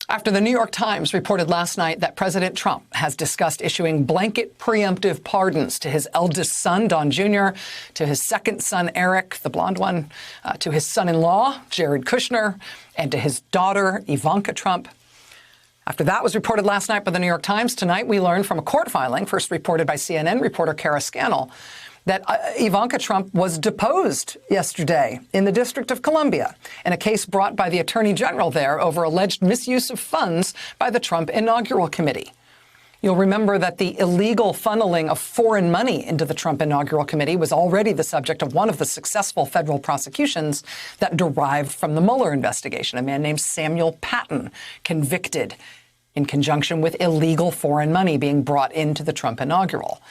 After the New York Times reported last night that President Trump has discussed issuing blanket preemptive pardons to his eldest son, Don Jr., to his second son, Eric, the blonde one, to his son-in-law, Jared Kushner, and to his daughter, Ivanka Trump. After that was reported last night by the New York Times, tonight we learned from a court filing, first reported by CNN reporter Kara Scannell, that Ivanka Trump was deposed yesterday in the District of Columbia in a case brought by the Attorney General there over alleged misuse of funds by the Trump Inaugural Committee. You'll remember that the illegal funneling of foreign money into the Trump Inaugural Committee was already the subject of one of the successful federal prosecutions that derived from the Mueller investigation, a man named Samuel Patton, convicted in conjunction with illegal foreign money being brought into the Trump Inaugural.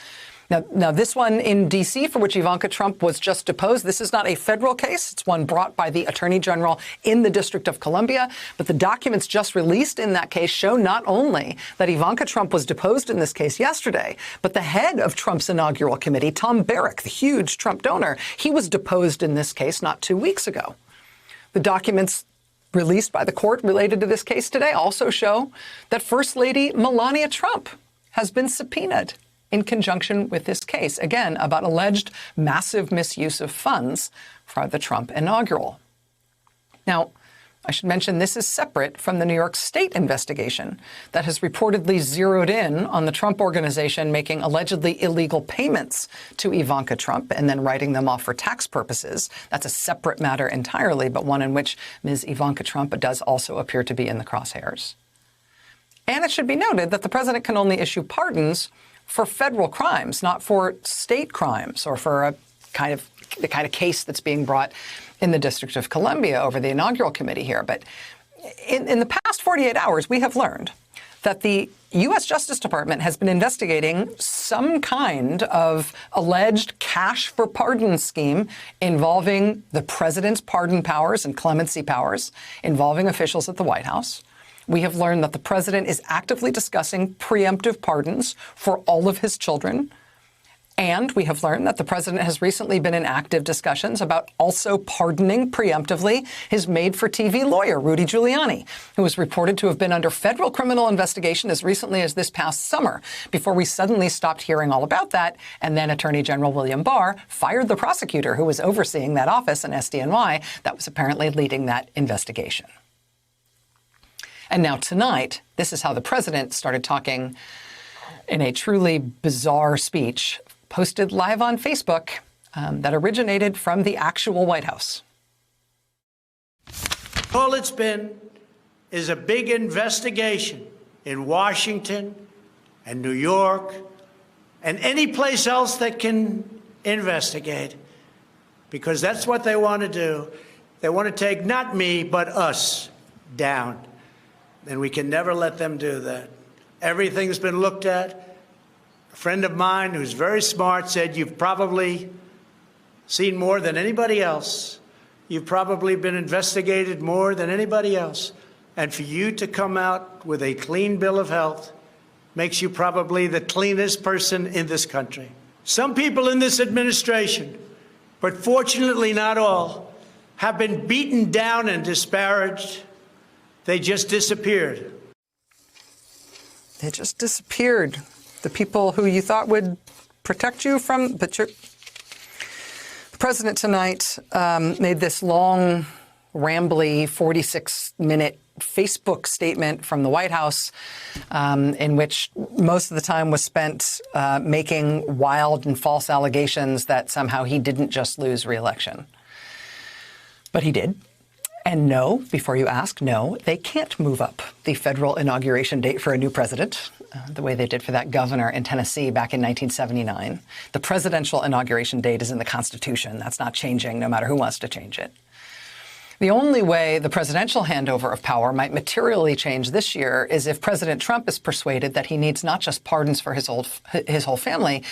Now, this one in D.C., for which Ivanka Trump was just deposed, this is not a federal case. It's one brought by the Attorney General in the District of Columbia. But the documents just released in that case show not only that Ivanka Trump was deposed in this case yesterday, but the head of Trump's inaugural committee, Tom Barrack, the huge Trump donor, he was deposed in this case not 2 weeks ago. The documents released by the court related to this case today also show that First Lady Melania Trump has been subpoenaed in conjunction with this case, again, about alleged massive misuse of funds for the Trump inaugural. Now, I should mention this is separate from the New York State investigation that has reportedly zeroed in on the Trump Organization making allegedly illegal payments to Ivanka Trump and then writing them off for tax purposes. That's a separate matter entirely, but one in which Ms. Ivanka Trump does also appear to be in the crosshairs. And it should be noted that the president can only issue pardons for federal crimes, not for state crimes or for the kind of case that's being brought in the District of Columbia over the inaugural committee here. But in the past 48 hours, we have learned that the U.S. Justice Department has been investigating some kind of alleged cash for pardon scheme involving the president's pardon powers and clemency powers, involving officials at the White House. We have learned that the president is actively discussing preemptive pardons for all of his children. And we have learned that the president has recently been in active discussions about also pardoning preemptively his made-for-TV lawyer, Rudy Giuliani, who was reported to have been under federal criminal investigation as recently as this past summer, before we suddenly stopped hearing all about that. And then Attorney General William Barr fired the prosecutor who was overseeing that office in SDNY that was apparently leading that investigation. And now tonight, this is how the president started talking in a truly bizarre speech posted live on Facebook that originated from the actual White House. All it's been is a big investigation in Washington and New York and any place else that can investigate, because that's what they want to do. They want to take not me, but us down. And we can never let them do that. Everything's been looked at. A friend of mine who's very smart said, you've probably seen more than anybody else. You've probably been investigated more than anybody else. And for you to come out with a clean bill of health makes you probably the cleanest person in this country. Some people in this administration, but fortunately not all, have been beaten down and disparaged. They just disappeared. They just disappeared. The people who you thought would protect you from, the president tonight made this long, rambly, 46-minute Facebook statement from the White House in which most of the time was spent making wild and false allegations that somehow he didn't just lose re-election. But he did. And no, before you ask, no, they can't move up the federal inauguration date for a new president, the way they did for that governor in Tennessee back in 1979. The presidential inauguration date is in the Constitution. That's not changing, no matter who wants to change it. The only way the presidential handover of power might materially change this year is if President Trump is persuaded that he needs not just pardons for his whole family,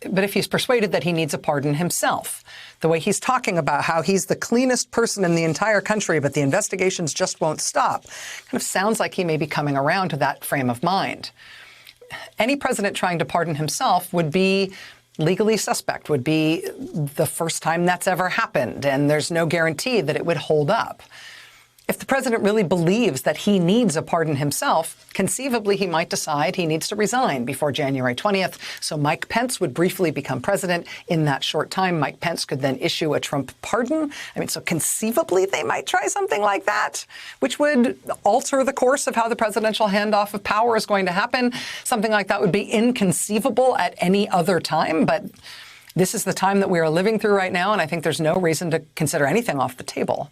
but if he's persuaded that he needs a pardon himself. The way he's talking about how he's the cleanest person in the entire country, but the investigations just won't stop, kind of sounds like he may be coming around to that frame of mind. Any president trying to pardon himself would be legally suspect, would be the first time that's ever happened, and there's no guarantee that it would hold up. If the president really believes that he needs a pardon himself, conceivably he might decide he needs to resign before January 20th, so Mike Pence would briefly become president. In that short time, Mike Pence could then issue a Trump pardon. I mean, so conceivably they might try something like that, which would alter the course of how the presidential handoff of power is going to happen. Something like that would be inconceivable at any other time, but this is the time that we are living through right now, and I think there's no reason to consider anything off the table.